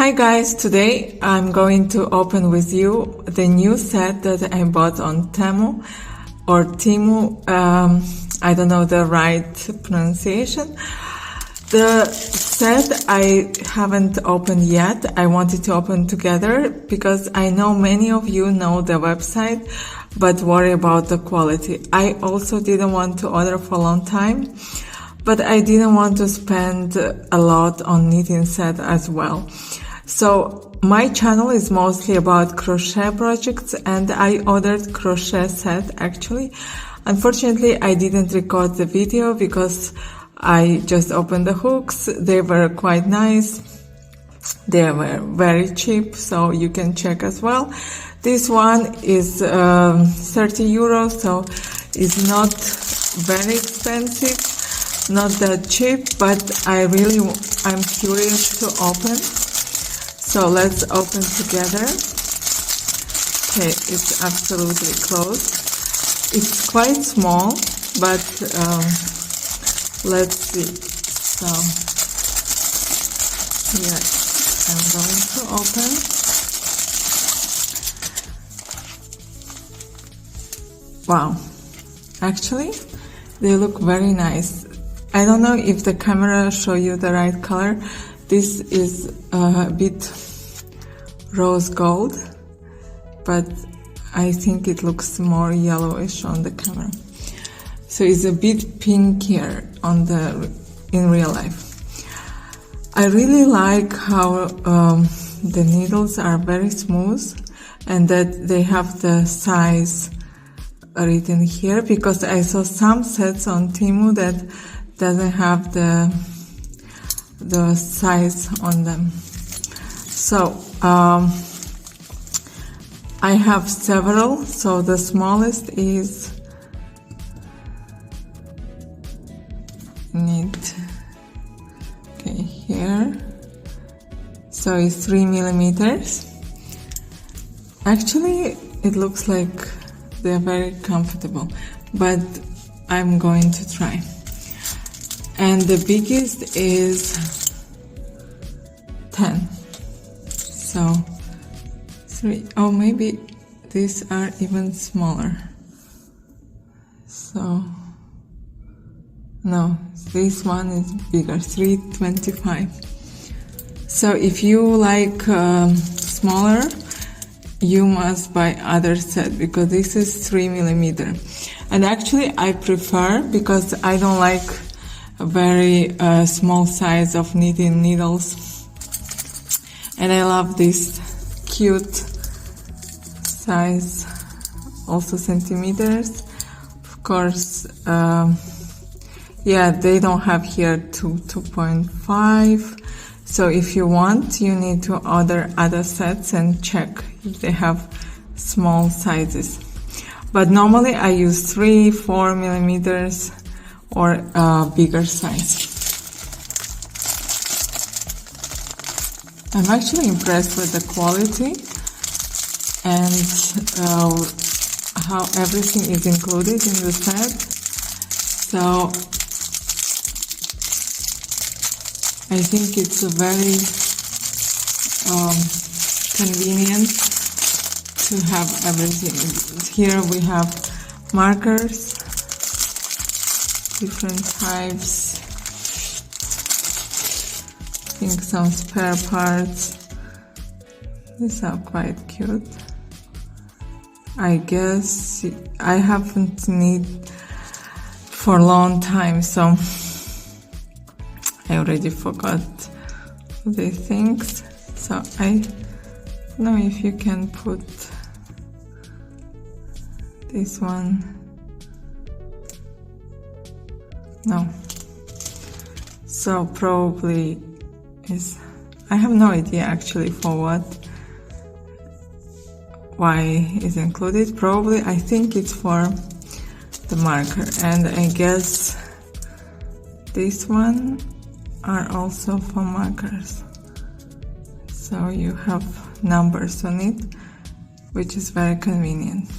Hi guys, today I'm going to open with you the new set that I bought on Temu or Temu, I don't know the right pronunciation. The set I haven't opened yet. I wanted to open together because I know many of you know the website but worry about the quality. I also didn't want to order for a long time, but I didn't want to spend a lot on knitting set as well. So my channel is mostly about crochet projects and I ordered crochet set actually. Unfortunately, I didn't record the video because I just opened the hooks. They were quite nice. They were very cheap, so you can check as well. This one is 30 euros, so it's not very expensive, not that cheap, but I'm curious to open. So let's open together. Okay, it's absolutely closed. It's quite small, but let's see. So here I'm going to open. Wow, actually they look very nice. I don't know if the camera show you the right color. This is a bit rose gold, but I think it looks more yellowish on the camera. So it's a bit pinkier in real life. I really like how the needles are very smooth and that they have the size written here, because I saw some sets on Temu that doesn't have the size on them. So I have several. So the smallest is here. So it's 3 millimeters. Actually, it looks like they're very comfortable, but I'm going to try. And the biggest is 10. So 3, oh maybe these are even smaller. So no, this one is bigger, 325. So if you like smaller, you must buy other set because this is 3 millimeter. And actually I prefer, because I don't like a very small size of knitting needles, and I love this cute size, also centimeters. Of course, yeah, they don't have here 2.5. So if you want, you need to order other sets and check if they have small sizes. But normally I use 3, 4 millimeters or bigger size. I'm actually impressed with the quality and how everything is included in the set. So I think it's a very convenient to have everything. Here we have markers, different types, I think some spare parts. These are quite cute. I guess I haven't knit for a long time, so I already forgot the things. So I don't know if you can put this one. No. So probably is, I have no idea actually for why is included. Probably I think it's for the marker, and I guess this one are also for markers. So you have numbers on it, which is very convenient.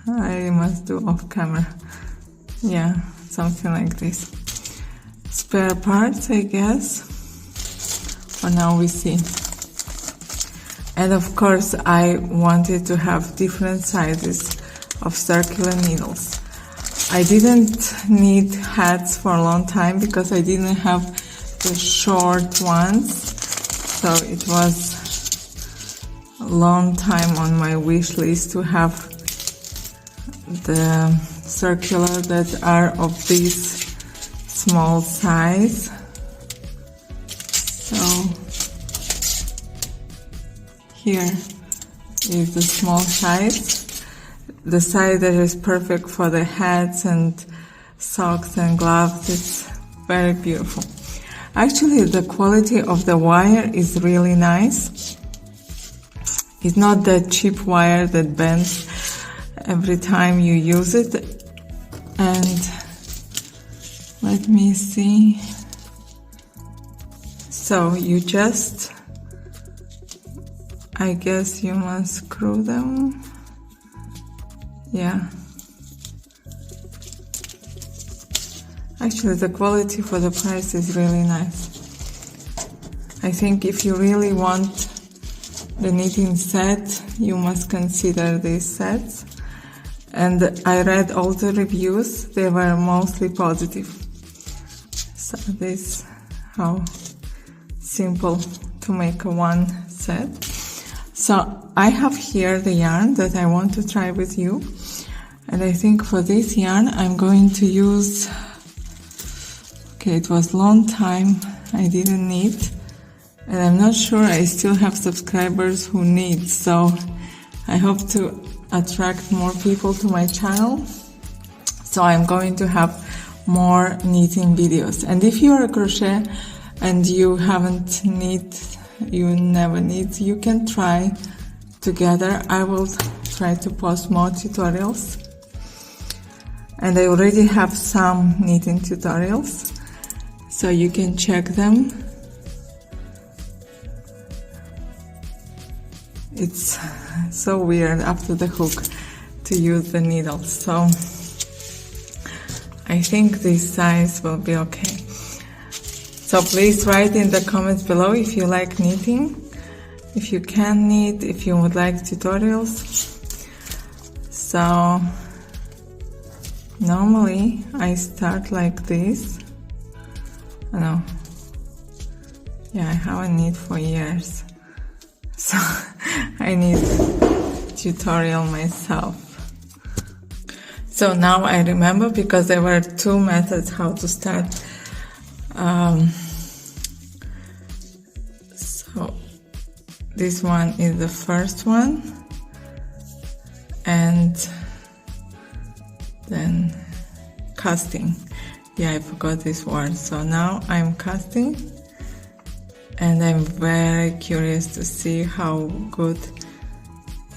I must do off camera. Yeah, something like this. Spare parts, I guess. For now we see. And of course I wanted to have different sizes of circular needles. I didn't need hats for a long time because I didn't have the short ones, so it was a long time on my wish list to have the circular that are of this small size. So here is the small size. The size that is perfect for the hats and socks and gloves. It's very beautiful. Actually, the quality of the wire is really nice. It's not that cheap wire that bends every time you use it. And let me see. So you just, I guess you must screw them. Yeah. Actually, the quality for the price is really nice. I think if you really want the knitting set, you must consider these sets. And I read all the reviews, they were mostly positive. So this, how simple to make a one set. So I have here the yarn that I want to try with you. And I think for this yarn I'm going to use, okay, it was long time I didn't knit, and I'm not sure I still have subscribers who knit, so I hope to attract more people to my channel. So I'm going to have more knitting videos. And if you are a crochet and you haven't knit, you never knit, you can try together. I will try to post more tutorials. And I already have some knitting tutorials, so you can check them. It's so weird after the hook to use the needle, so I think this size will be okay. So please write in the comments below if you like knitting, if you can knit, if you would like tutorials. So normally I start like this. No, yeah, I haven't knit for years, so I need tutorial myself. So now I remember, because there were two methods how to start. So this one is the first one, and then casting. Yeah, I forgot this word. So now I'm casting, and I'm very curious to see how good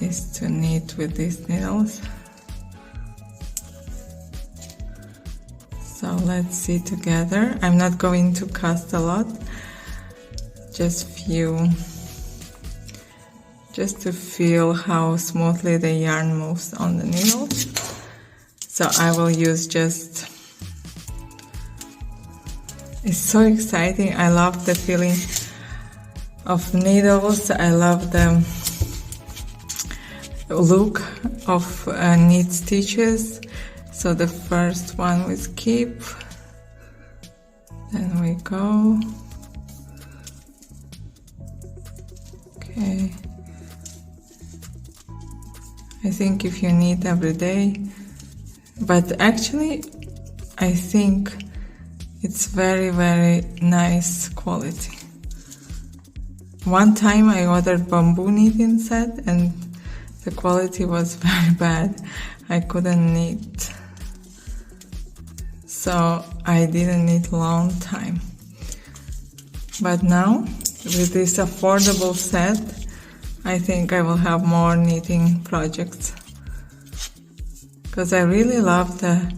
it is to knit with these needles. So let's see together. I'm not going to cast a lot, just few, just to feel how smoothly the yarn moves on the needles. So I will use just, it's so exciting. I love the feeling of needles. I love the look of knit stitches. So the first one we skip, then we go. Okay. I think if you knit every day, but actually I think it's very, very nice quality. One time I ordered bamboo knitting set and the quality was very bad. I couldn't knit. So I didn't knit long time. But now, with this affordable set, I think I will have more knitting projects. Because I really love the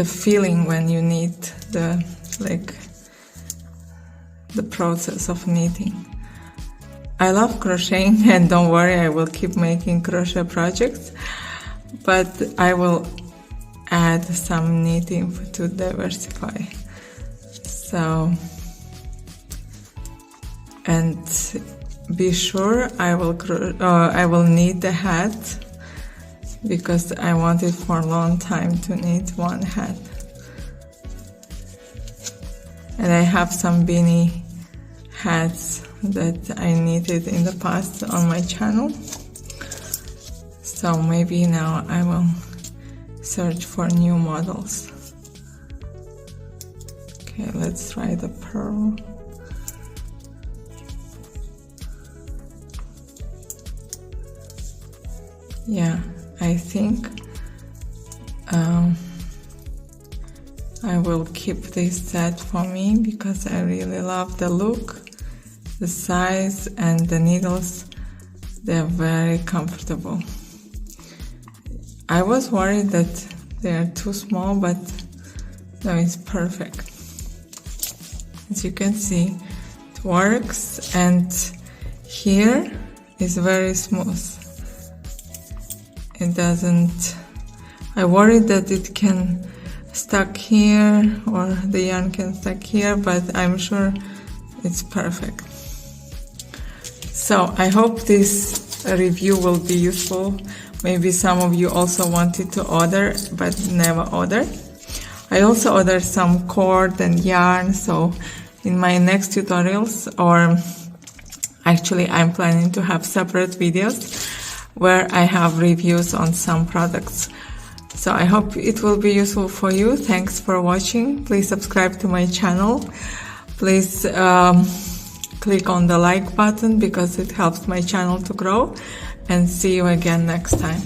feeling when you knit, the process of knitting. I love crocheting, and don't worry, I will keep making crochet projects, but I will add some knitting to diversify. So, and be sure I will knit the hat, because I wanted for a long time to knit one hat. And I have some beanie hats that I knitted in the past on my channel. So maybe now I will search for new models. Okay, let's try the pearl. Yeah, I think I will keep this set for me because I really love the look, the size, and the needles. They're very comfortable. I was worried that they are too small, but no, it's perfect. As you can see, it works, and here is very smooth. It doesn't, I worried that it can stuck here or the yarn can stuck here, but I'm sure it's perfect. So I hope this review will be useful. Maybe some of you also wanted to order but never ordered. I also ordered some cord and yarn, so in my next tutorials, or actually I'm planning to have separate videos where I have reviews on some products. So I hope it will be useful for you. Thanks for watching. Please subscribe to my channel. Please click on the like button because it helps my channel to grow. And see you again next time.